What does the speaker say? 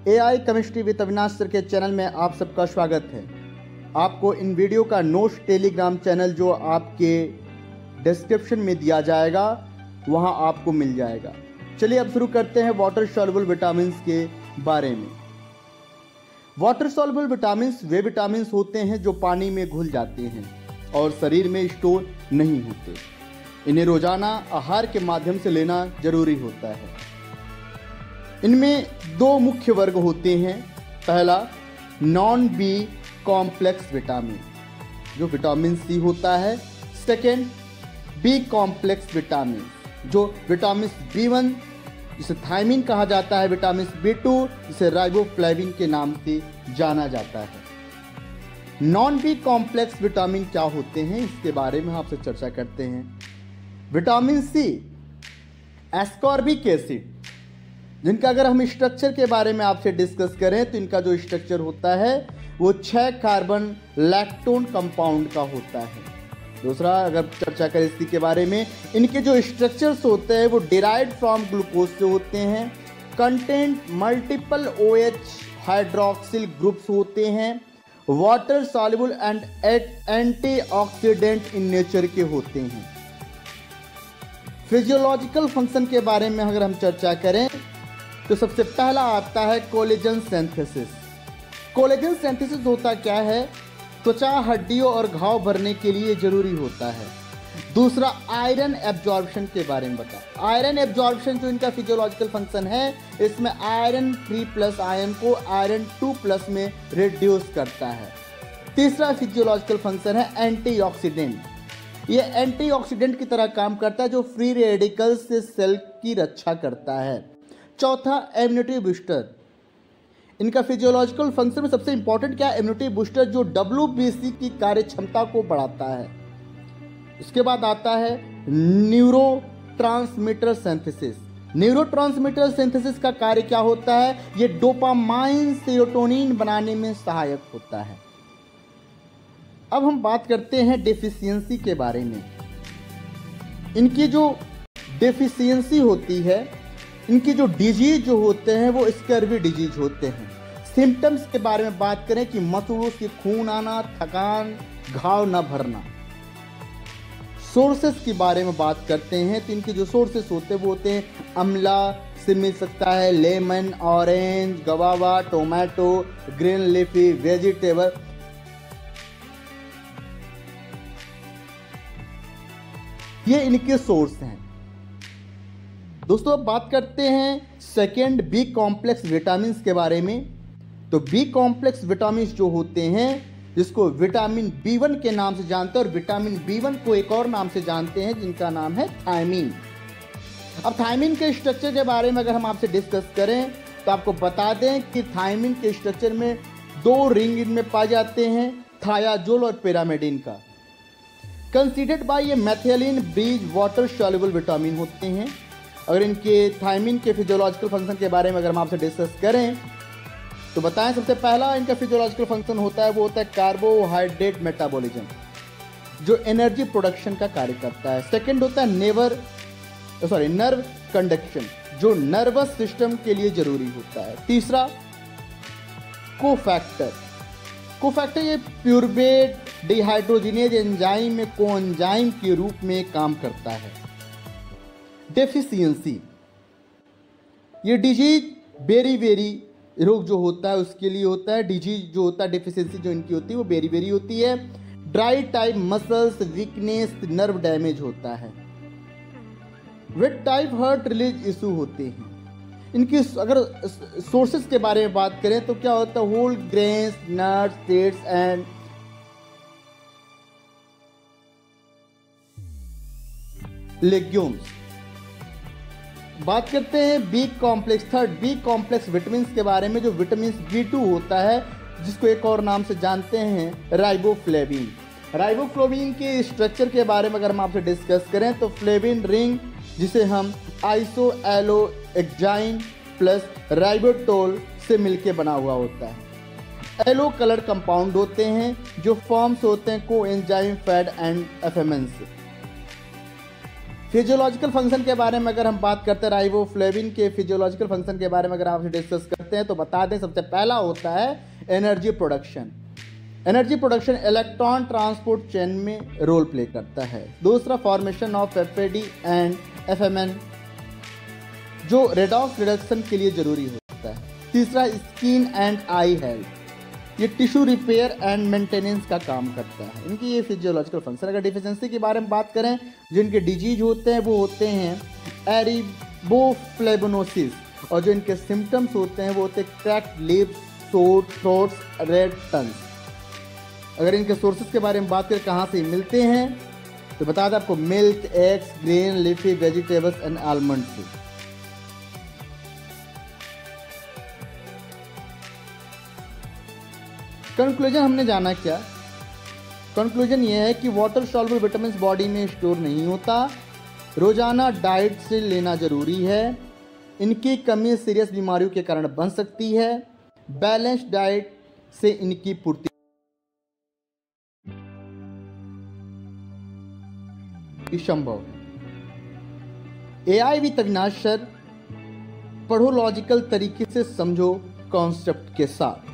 AI chemistry with Avinash sir के channel में आप सबका स्वागत है। आपको इन वीडियो का नोट्स टेलीग्राम चैनल जो आपके डिस्क्रिप्शन में दिया जाएगा वहां आपको मिल जाएगा। चलिए अब शुरू करते हैं वाटर सॉल्युबल विटामिन्स के बारे में। वाटर सॉल्युबल विटामिन्स वे विटामिन्स होते हैं जो पानी में घुल जाते हैं और शरीर में स्टोर नहीं होते। इन्हें रोजाना आहार के माध्यम से लेना जरूरी होता है। इनमें दो मुख्य वर्ग होते हैं। पहला नॉन बी कॉम्प्लेक्स विटामिन जो विटामिन सी होता है। सेकेंड बी कॉम्प्लेक्स विटामिन जो विटामिन B1 जिसे थायमिन कहा जाता है, विटामिन B2 जिसे राइबोफ्लेविन के नाम से जाना जाता है। नॉन बी कॉम्प्लेक्स विटामिन क्या होते हैं इसके बारे में आपसे चर्चा करते हैं। विटामिन सी एस्कॉर्बिक एसिड जिनका अगर हम स्ट्रक्चर के बारे में आपसे डिस्कस करें तो इनका जो स्ट्रक्चर होता है वो 6 कार्बन लैक्टोन कंपाउंड का होता है। दूसरा अगर चर्चा करें इसके बारे में, इनके जो स्ट्रक्चर्स होते हैं वो डिराइव्ड फ्रॉम ग्लूकोज से होते हैं। Content multiple OH hydroxyl groups होते हैं। Water soluble and antioxidant in nature के होते हैं। फिजियोलॉजिकल फंक्शन के बारे में अगर हम चर्चा करें तो सबसे पहला आता है कोलेजन सिंथेसिस। कोलेजन सिंथेसिस होता क्या है? त्वचा, हड्डियों और घाव भरने के लिए जरूरी होता है। दूसरा आयरन एब्जॉर्प्शन के बारे में बता। आयरन एब्जॉर्प्शन जो इनका फिजियोलॉजिकल फंक्शन है, इसमें आयरन 3+ आयन को आयरन 2+ में रिड्यूस करता है। तीसरा फिजियोलॉजिकल फंक्शन है एंटीऑक्सीडेंट। ये एंटीऑक्सीडेंट की तरह काम करता है जो फ्री रेडिकल्स से सेल की रक्षा करता है। चौथा इम्यूनिटी बूस्टर। इनका फिजियोलॉजिकल फंक्शन में सबसे इंपॉर्टेंट क्या है? इम्यूनिटी बूस्टर जो WBC की कार्य क्षमता को बढ़ाता है। इसके बाद आता है न्यूरोट्रांसमीटर सिंथेसिस। न्यूरोट्रांसमीटर सिंथेसिस का कार्य क्या होता है? ये डोपामाइन सेरोटोनिन बनाने में सहायक होता है। अब हम बात करते हैं डेफिशिएंसी के बारे में। इनकी जो डेफिशिएंसी होती है, इनकी जो डिजीज जो होते हैं वो स्कर्वी डिजीज होते हैं। सिम्टम्स के बारे में बात करें कि मसूड़ों से खून आना, थकान, घाव न भरना। सोर्सेस के बारे में बात करते हैं तो इनके जो सोर्सेस होते हैं वो होते हैं अमला से मिल सकता है, lemon, orange, गवावा, tomato, green leafy vegetable. ये इनके सोर्स हैं। दोस्तों अब बात करते हैं सेकेंड बी कॉम्प्लेक्स विटामिन के बारे में। तो बी कॉम्प्लेक्स विटामिन जो होते हैं जिसको विटामिन B1 के नाम से जानते हैं और विटामिन B1 को एक और नाम से जानते हैं जिनका नाम है थायमिन। अब थायमिन के स्ट्रक्चर के बारे में अगर हम आपसे डिस्कस करें तो आपको बता दें कि थायमिन के स्ट्रक्चर में 2 रिंग इनमें पाए जाते हैं, थायाजोल और पिरामिडिन का। कंसीडर्ड बाय ये मैथिलीन ब्रिज वाटर सॉल्युबल विटामिन होते हैं। अगर इनके थायमिन के फिजियोलॉजिकल फंक्शन के बारे में अगर हम आपसे डिस्कस करें तो बताएं, सबसे पहला इनका फिजियोलॉजिकल फंक्शन होता है वो होता है कार्बोहाइड्रेट मेटाबॉलिज्म जो एनर्जी प्रोडक्शन का कार्य करता है। सेकंड होता है नर्व कंडक्शन जो नर्वस सिस्टम के लिए जरूरी होता है। तीसरा कोफैक्टर ये प्यूरबेट डिहाइड्रोजिनेज एंजाइम में कोएंजाइम के रूप में काम करता है। डेफिशिएंसी ये डिजीज बेरी रोग जो होता है उसके लिए होता है। डिजीज जो होता है डेफिशिएंसी जो इनकी होती है वो बेरी होती है। Dry type muscles weakness, nerve damage होता है। Wet type heart release issue होते हैं। इनकी अगर सोर्सेस के बारे में बात करें तो क्या होता है? Whole grains, nuts, seeds and legumes. बात करते हैं B complex third B complex vitamin के बारे में जो विटामिन B2 होता है जिसको एक और नाम से जानते हैं राइबोफ्लेविन। राइबोफ्लेविन के स्ट्रक्चर के बारे में अगर हम आपसे डिस्कस करें तो फ्लेविन रिंग जिसे हम आइसो एलो एक्जाइन प्लस राइबोटोल से मिलकर बना हुआ होता है। एलो कलर कंपाउंड होते हैं जो फॉर्म्स होते हैं कोएंजाइम फैट एंड एफएमएन से। फिजियोलॉजिकल फंक्शन के बारे में अगर हम बात करते हैं, राइबोफ्लेविन के फिजियोलॉजिकल फंक्शन के बारे में अगर आपसे डिस्कस करते करते हैं तो बता दें, सबसे पहला होता है energy production. Energy production electron transport chain में रोल प्ले करता है। दूसरा फॉर्मेशन ऑफ एफएडी एंड एफएमएन जो रेडॉक्स रिडक्शन के लिए जरूरी होता है। तीसरा स्किन एंड आई हेल्थ, ये टिश्यू रिपेयर एंड मेंटेनेंस का काम करता है। इनकी ये फिजियोलॉजिकल फंक्शन। अगर डिफिशिएंसी के बारे में बात करें, जिनके डिजीज होते हैं वो होते हैं एरिबोफ्लेवोनोसिस, और जो इनके सिम्टम्स होते हैं वो होते हैं क्रैक्ड लिप्स, सोर थ्रोट्स, रेड टंग्स। अगर इनके सोर्सेज के बारे में बात करें कहाँ से मिलते हैं तो बता दें आपको, milk, eggs, grain, leafy vegetables and almond से। कंक्लूजन हमने जाना क्या? कंक्लूजन ये है कि वाटर सॉल्युबल विटामिन बॉडी में स्टोर नहीं होता, रोजाना डाइट से लेना जरूरी है, इनकी कमी सीरियस बीमारियों के कारण बन सकती है, बैलेंस्ड डाइट से इनकी पूर्ति संभव है। AIV अविनाश सर, पढ़ो लॉजिकल तरीके से समझो कॉन्सेप्ट के साथ।